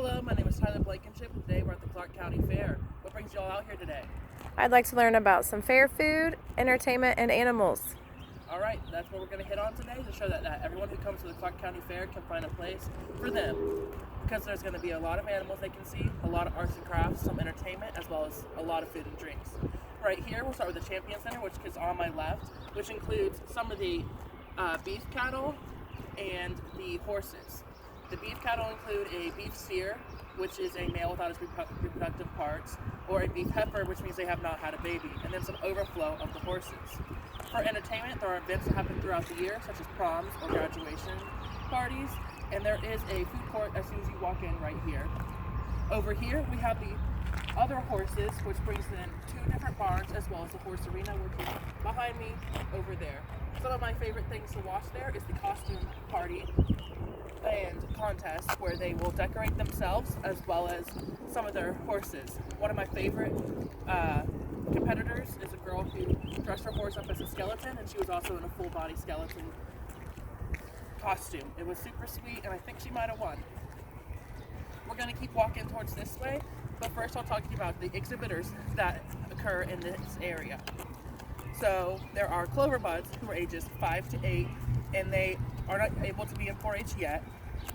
Hello, my name is Tyler Blankenship. Today we're at the Clark County Fair. What brings you all out here today? I'd like to learn about some fair food, entertainment, and animals. Alright, that's what we're going to hit on today to show that everyone who comes to the Clark County Fair can find a place for them. Because there's going to be a lot of animals they can see, a lot of arts and crafts, some entertainment, as well as a lot of food and drinks. Right here, we'll start with the Champion Center, which is on my left, which includes some of the beef cattle and the horses. The beef cattle include a beef steer, which is a male without his reproductive parts, or a beef heifer, which means they have not had a baby, and then some overflow of the horses. For entertainment, there are events that happen throughout the year, such as proms or graduation parties, and there is a food court as soon as you walk in right here. Over here, we have the other horses, which brings in two different barns, as well as the horse arena, which is behind me over there. Some of my favorite things to watch there is the costume party and contest where they will decorate themselves as well as some of their horses. One of my favorite competitors is a girl who dressed her horse up as a skeleton, and she was also in a full body skeleton costume. It was super sweet, and I think she might have won. We're going to keep walking towards this way, but first I'll talk to you about the exhibitors that occur in this area. So there are clover buds who are ages 5 to 8, and they are not able to be in 4-H yet.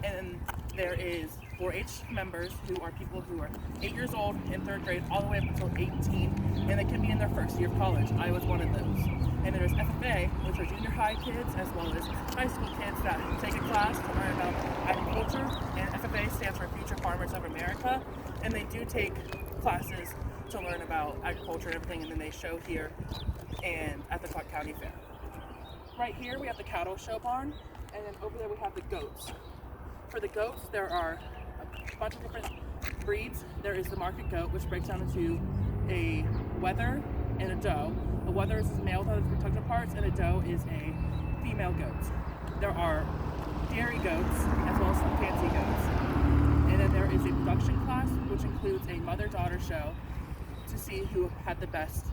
And there is 4-H members who are people who are 8 years old in 3rd grade all the way up until 18, and they can be in their first year of college. I was one of those. And there's FFA, which are junior high kids as well as high school kids that take a class to learn about agriculture. And FFA stands for Future Farmers of America, and they do take classes to learn about agriculture and everything, and then they show here and at the Clark County Fair. Right here we have the cattle show barn, and then over there we have the goats. For the goats, there are a bunch of different breeds. There is the market goat, which breaks down into a wether and a doe. A wether is a male with reproductive parts, and a doe is a female goat. There are dairy goats as well as some fancy goats. And then there is a production class, which includes a mother-daughter show to see who had the best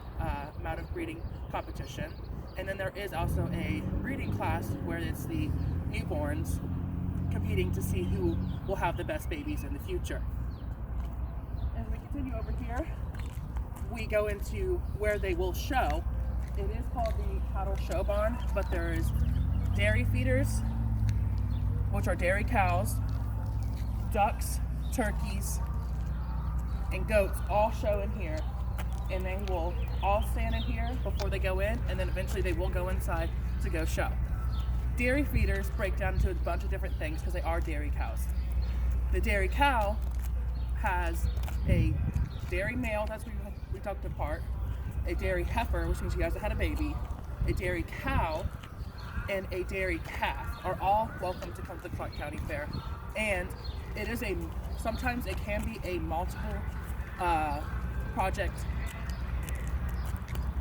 amount of breeding competition. And then there is also a breeding class where it's the newborns competing to see who will have the best babies in the future. As we continue over here, we go into where they will show. It is called the cattle show barn, but there is dairy feeders, which are dairy cows, ducks, turkeys, and goats all show in here. And they will all stand in here before they go in, and then eventually they will go inside to go show. Dairy feeders break down into a bunch of different things because they are dairy cows. The dairy cow has a dairy male that's reproductive part, a dairy heifer, which means she hasn't had a baby, a dairy cow, and a dairy calf are all welcome to come to the Clark County Fair. And it is sometimes it can be a multiple project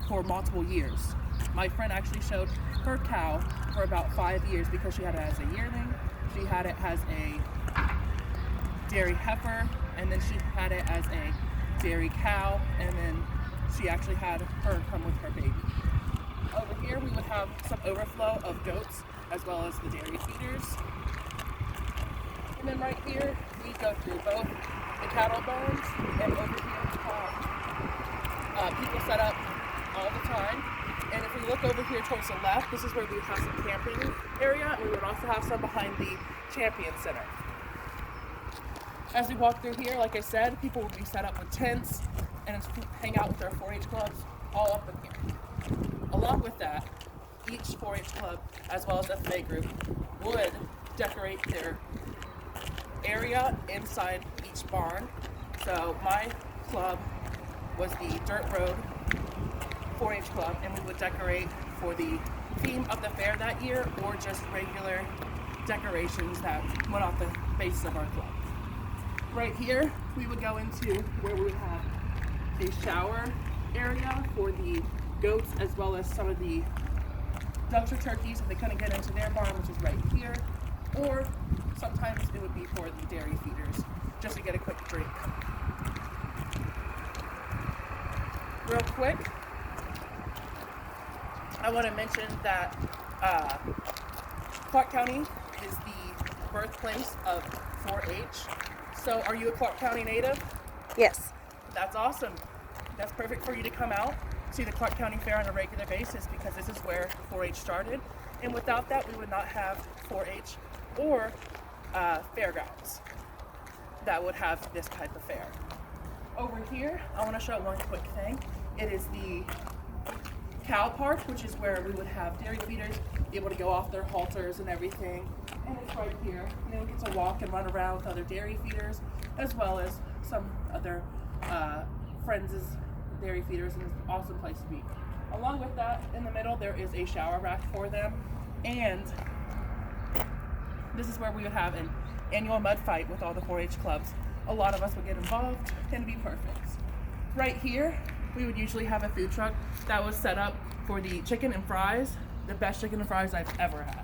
for multiple years. My friend actually showed her cow for about 5 years because she had it as a yearling, she had it as a dairy heifer, and then she had it as a dairy cow, and then she actually had her come with her baby. Over here we would have some overflow of goats as well as the dairy feeders. And then right here we go through both the cattle barns, and over here we have people set up all the time. And if we look over here towards the left, this is where we have some camping area, and we would also have some behind the Champion Center. As we walk through here, like I said, people will be set up with tents and hang out with their 4-H clubs all up in here. Along with that, each 4-H club, as well as FFA group, would decorate their area inside each barn. So my club was the Dirt Road 4-H club, and we would decorate for the theme of the fair that year, or just regular decorations that went off the base of our club. Right here, we would go into where we would have a shower area for the goats, as well as some of the ducks or turkeys if they couldn't get into their barn, which is right here, or sometimes it would be for the dairy feeders, just to get a quick drink. Real quick, I want to mention that Clark County is the birthplace of 4-H. So are you a Clark County native? Yes. That's awesome. That's perfect for you to come out, see the Clark County Fair on a regular basis, because this is where 4-H started. And without that, we would not have 4-H or Fairgrounds that would have this type of fair. Over here, I want to show one quick thing. It is the cow park, which is where we would have dairy feeders be able to go off their halters and everything. And it's right here. And they would get to walk and run around with other dairy feeders, as well as some other friends' dairy feeders, and it's an awesome place to be. Along with that, in the middle, there is a shower rack for them. And this is where we would have an annual mud fight with all the 4-H clubs. A lot of us would get involved, and it'd be perfect. Right here, we would usually have a food truck that was set up for the chicken and fries, the best chicken and fries I've ever had.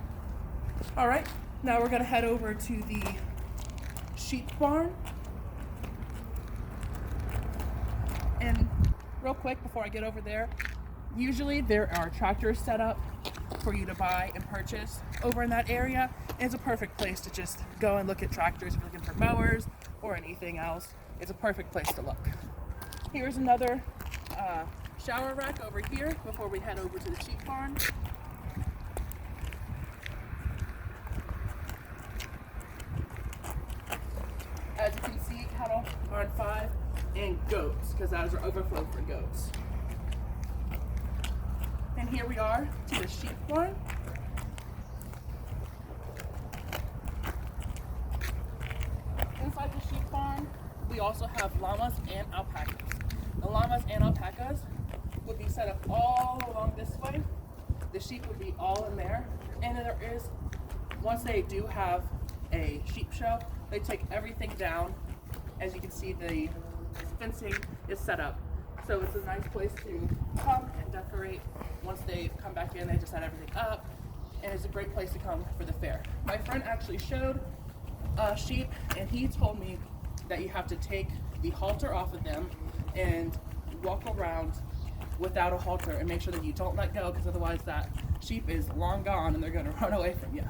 All right, now we're gonna head over to the sheep barn. And real quick, before I get over there, usually there are tractors set up for you to buy and purchase over in that area. And it's a perfect place to just go and look at tractors if you're looking for mowers or anything else. It's a perfect place to look. Here's another shower rack over here before we head over to the sheep barn. As you can see, cattle, barn 5, and goats, because that is our overflow for goats. And here we are to the sheep barn. Inside the sheep barn, we also have llamas and alpacas. The llamas and alpacas would be set up all along this way. The sheep would be all in there. And then there is, once they do have a sheep show, they take everything down. As you can see, the fencing is set up. So it's a nice place to come and decorate. Once they come back in, they just set everything up. And it's a great place to come for the fair. My friend actually showed sheep, and he told me that you have to take the halter off of them and walk around without a halter and make sure that you don't let go, because otherwise that sheep is long gone and they're going to run away from you.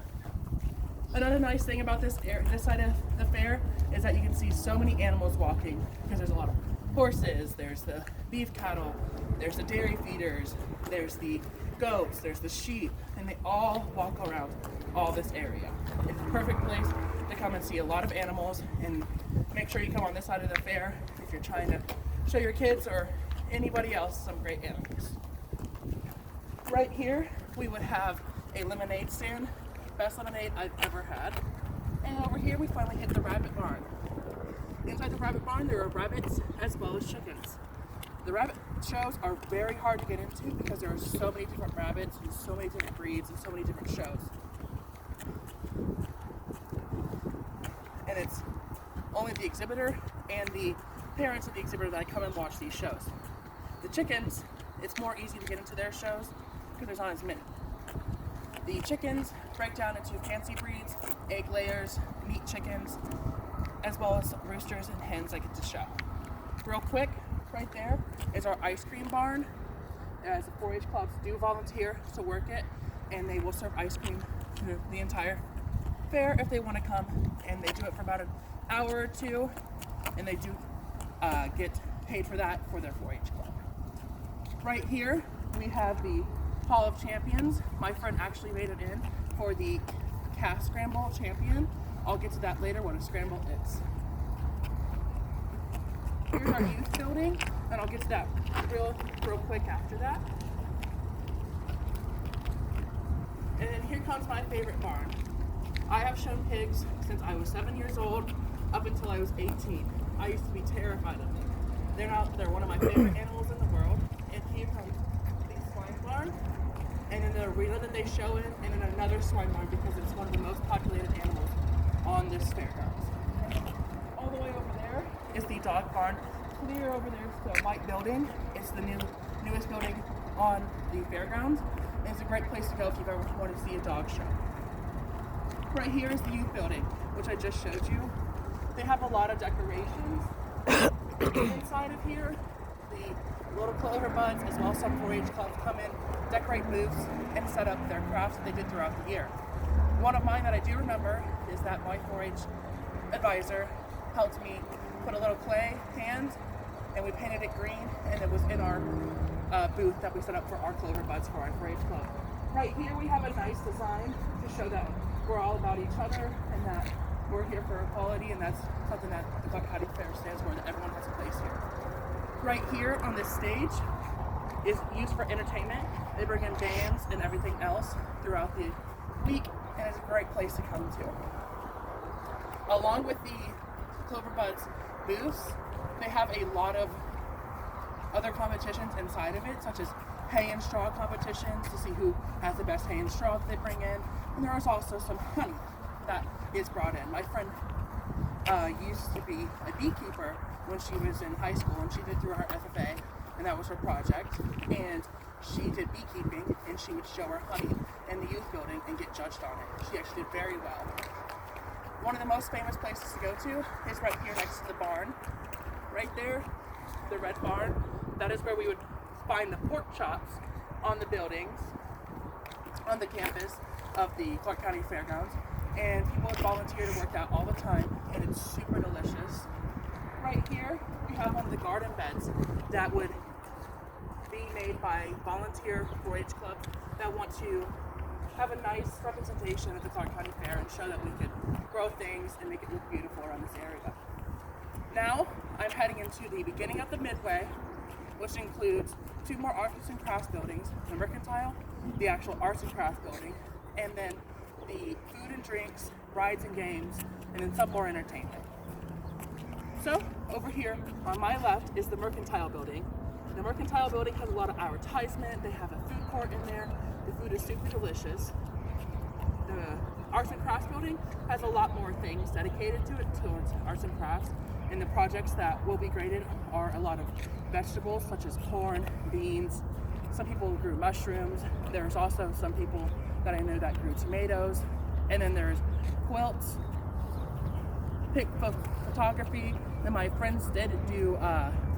Another nice thing about this side of the fair is that you can see so many animals walking, because there's a lot of horses, there's the beef cattle, there's the dairy feeders, there's the goats, there's the sheep, and they all walk around all this area. It's a perfect place to come and see a lot of animals, and make sure you come on this side of the fair if you're trying to show your kids or anybody else some great animals. Right here, we would have a lemonade stand, best lemonade I've ever had. And over here, we finally hit the rabbit barn. Inside the rabbit barn, there are rabbits as well as chickens. The rabbit shows are very hard to get into because there are so many different rabbits and so many different breeds and so many different shows. And it's only the exhibitor and the parents of the exhibitor that come and watch these shows. The chickens, it's more easy to get into their shows because there's not as many. The chickens break down into fancy breeds, egg layers, meat chickens, as well as roosters and hens that get to show. Real quick, right there is our ice cream barn. As the 4-H clubs do volunteer to work it, and they will serve ice cream through the entire fair if they want to come, and they do it for about an hour or two, and they do get paid for that for their 4-H club. Right here we have the Hall of Champions. My friend actually made it in for the calf scramble champion. I'll get to that later, what a scramble is. Here's our youth building, and I'll get to that real quick after that. And then here comes my favorite barn. I have shown pigs since I was 7 years old up until I was 18. I used to be terrified of them. They're one of my favorite animals in the world. And here comes the swine barn, and then the arena that they show in, and then another swine barn because it's one of the most populated animals on this fairgrounds. All the way over there is the dog barn. Clear over there is the white building. It's the newest building on the fairgrounds. And it's a great place to go if you've ever wanted to see a dog show. Right here is the youth building, which I just showed you. They have a lot of decorations inside of here. The little clover buds, as well as some 4-H clubs come in, decorate booths, and set up their crafts that they did throughout the year. One of mine that I do remember is that my 4-H advisor helped me put a little clay hand, and we painted it green, and it was in our booth that we set up for our clover buds for our 4-H club. Right here we have a nice design to show that we're all about each other and that we're here for equality, and that's something that the Clark County Fair stands for, that everyone has a place here. Right here on this stage is used for entertainment. They bring in bands and everything else throughout the week, and it's a great place to come to. Along with the Clover Buds booths, they have a lot of other competitions inside of it, such as hay and straw competitions to see who has the best hay and straw that they bring in. And there is also some honey that is brought in. My friend used to be a beekeeper when she was in high school, and she did through her FFA, and that was her project. And she did beekeeping, and she would show her honey in the youth building and get judged on it. She actually did very well. One of the most famous places to go to is right here next to the barn. Right there, the red barn. That is where we would find the pork chops on the buildings, on the campus of the Clark County Fairgrounds. And people would volunteer to work out all the time, and it's super delicious. Right here, we have one of the garden beds that would be made by volunteer 4-H clubs that want to have a nice representation at the Clark County Fair and show that we could grow things and make it look beautiful around this area. Now, I'm heading into the beginning of the Midway, which includes 2 more arts and crafts buildings, the Mercantile, the actual arts and crafts building, and then the food and drinks, rides and games, and then some more entertainment. So, over here on my left is the Mercantile building. The Mercantile building has a lot of advertisement. They have a food court in there. The food is super delicious. The arts and crafts building has a lot more things dedicated to it towards arts and crafts. And the projects that will be graded are a lot of vegetables such as corn, beans. Some people grew mushrooms. There's also some people that I know that grew tomatoes. And then there's quilts, photography. And my friends did do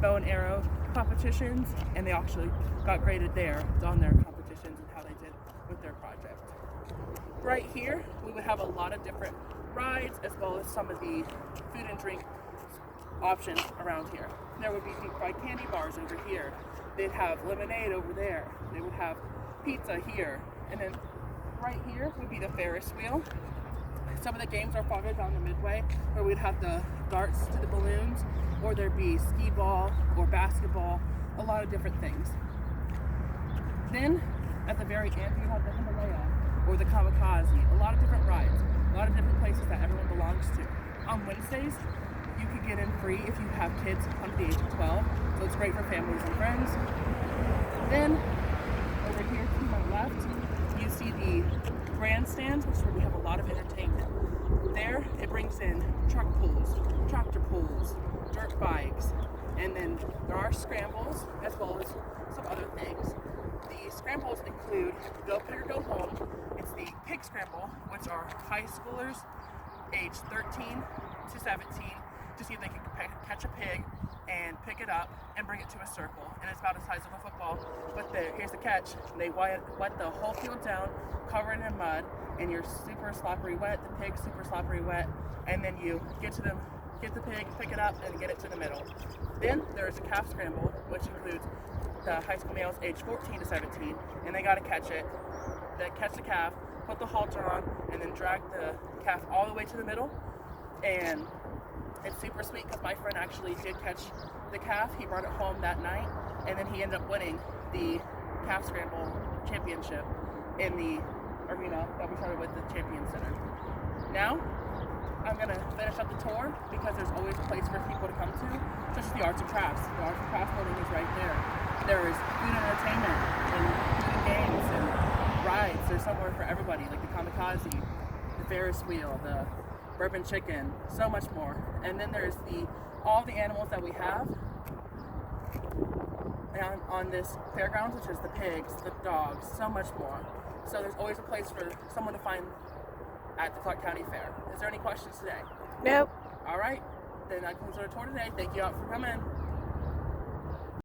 bow and arrow competitions, and they actually got graded there on their competitions and how they did with their project. Right here, we would have a lot of different rides as well as some of the food and drink options around here. There would be deep fried candy bars over here. They'd have lemonade over there. They would have pizza here. And then right here would be the Ferris wheel. Some of the games are farther down the Midway, where we'd have the darts to the balloons, or there'd be skee ball or basketball, a lot of different things. Then at the very end, you have the Himalaya or the Kamikaze, a lot of different rides, a lot of different places that everyone belongs to. On Wednesdays, you could get in free if you have kids under the age of 12, so it's great for families and friends. Then over here to my left, you see the grandstands, which is where we have a lot of entertainment. There, it brings in truck pulls, tractor pulls, dirt bikes, and then there are scrambles as well as some other things. The scrambles include Go Pig or Go Home. It's the pig scramble, which are high schoolers aged 13 to 17 to see if they can catch a pig and pick it up and bring it to a circle. And it's about the size of a football. But here's the catch. They wet the whole field down, cover it in mud, and you're super slippery wet, the pig's super slippery wet, and then you get the pig, pick it up, and get it to the middle. Then there's a calf scramble, which includes the high school males aged 14 to 17, and they got to catch it. They catch the calf, put the halter on, and then drag the calf all the way to the middle. And it's super sweet because my friend actually did catch the calf. He brought it home that night, and then he ended up winning the calf scramble championship in the arena that we started with the Champion Center. Now, I'm going to finish up the tour because there's always a place for people to come to, such as the arts and crafts. The arts and crafts building is right there. There is food and entertainment and food and games and rides. There's somewhere for everybody, like the Kamikaze, the Ferris wheel, the bourbon chicken, so much more. And then there's all the animals that we have on this fairgrounds, which is the pigs, the dogs, so much more. So there's always a place for someone to find at the Clark County Fair. Is there any questions today? Nope. All right, then that concludes our tour today. Thank you all for coming.